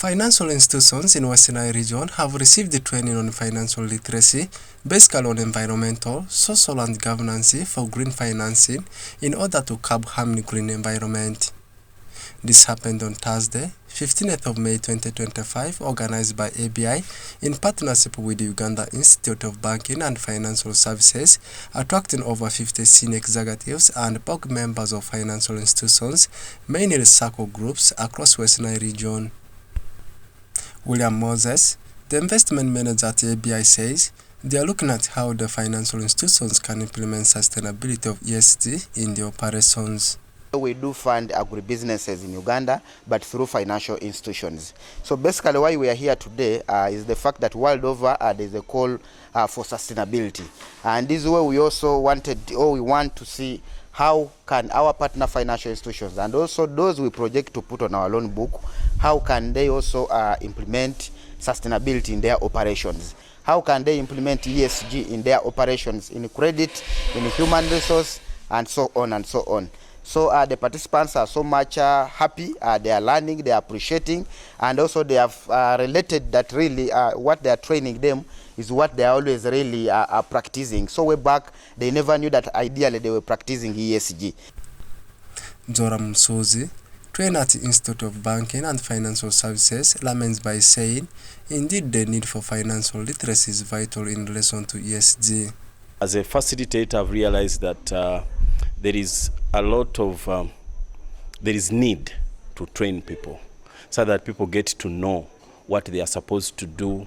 Financial institutions in Westnile region have received the training on financial literacy, basically on environmental, social and governance for green financing in order to curb harming green environment. This happened on Thursday, 15th of May 2025, organized by ABI in partnership with the Uganda Institute of Banking and Financial Services, attracting over 50 senior executives and board members of financial institutions, mainly circle groups across Westnile region. William Moses, the investment manager at ABI, says they are looking at how the financial institutions can implement sustainability of ESG in the operations. We do fund agribusinesses in Uganda, but through financial institutions. So basically why we are here today is the fact that world over there is a call for sustainability. And this is where we also want to see how can our partner financial institutions and also those we project to put on our loan book, how can they also implement sustainability in their operations? How can they implement ESG in their operations, in credit, in human resource, and so on and so on. So the participants are so much happy, they are learning, they are appreciating, and also they have related that really what they are training them is what they are always really practicing. So way back, they never knew that ideally they were practicing ESG. Joram Msuzi, trainer at the Institute of Banking and Financial Services, laments by saying, indeed the need for financial literacy is vital in relation to ESG. As a facilitator, I've realized that there is a lot of, there is need to train people so that people get to know what they are supposed to do.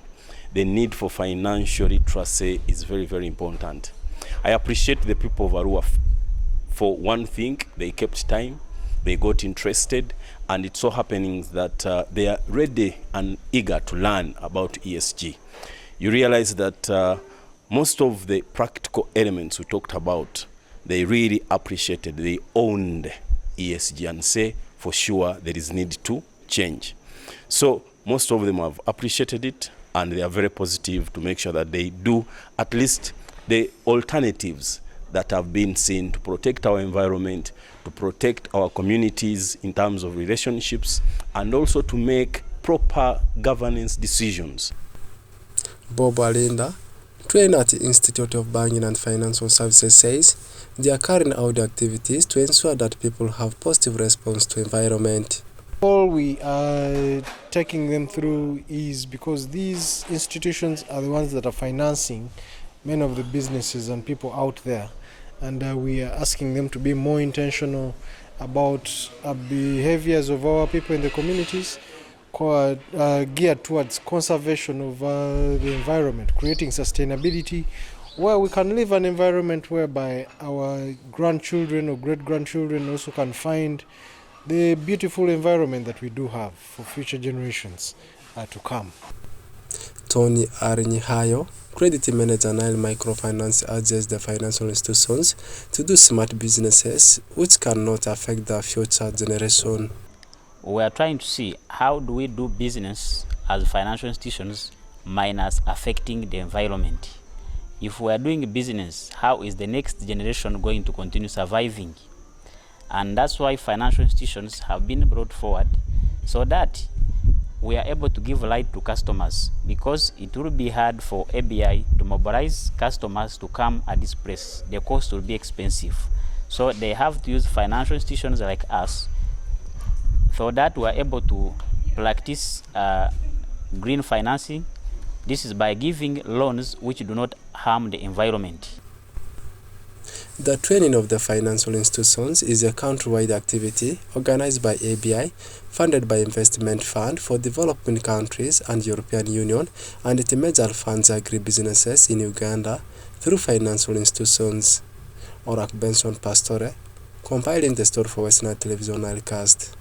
The need for financial literacy is very, very important. I appreciate the people of Arua. For one thing, they kept time, they got interested, and it's so happening that they are ready and eager to learn about ESG. You realize that most of the practical elements we talked about, they really appreciated, they owned ESG and say for sure there is need to change. So most of them have appreciated it and they are very positive to make sure that they do at least the alternatives that have been seen to protect our environment, to protect our communities in terms of relationships, and also to make proper governance decisions. Bob Alinda, trainer at the Institute of Banking and Financial Services, says they are carrying out the activities to ensure that people have positive response to environment. All we are taking them through is because these institutions are the ones that are financing many of the businesses and people out there. And we are asking them to be more intentional about behaviors of our people in the communities, geared towards conservation of the environment, creating sustainability, where we can live an environment whereby our grandchildren or great-grandchildren also can find the beautiful environment that we do have for future generations to come. Tony Arinyihayo, credit manager Nile Microfinance, urges the financial institutions to do smart businesses which cannot affect the future generation. We are trying to see how do we do business as financial institutions minus affecting the environment. If we are doing business, how is the next generation going to continue surviving? And that's why financial institutions have been brought forward so that we are able to give light to customers, because it will be hard for ABI to mobilize customers to come at this place. The cost will be expensive. So they have to use financial institutions like us so that we are able to practice green financing. This is by giving loans which do not harm the environment. The training of the financial institutions is a countrywide activity organized by ABI, funded by Investment Fund for Developing Countries and European Union, and it major funds agri-businesses in Uganda through financial institutions. Orak Benson Pastore, compiling the story for Westnile Television Cast.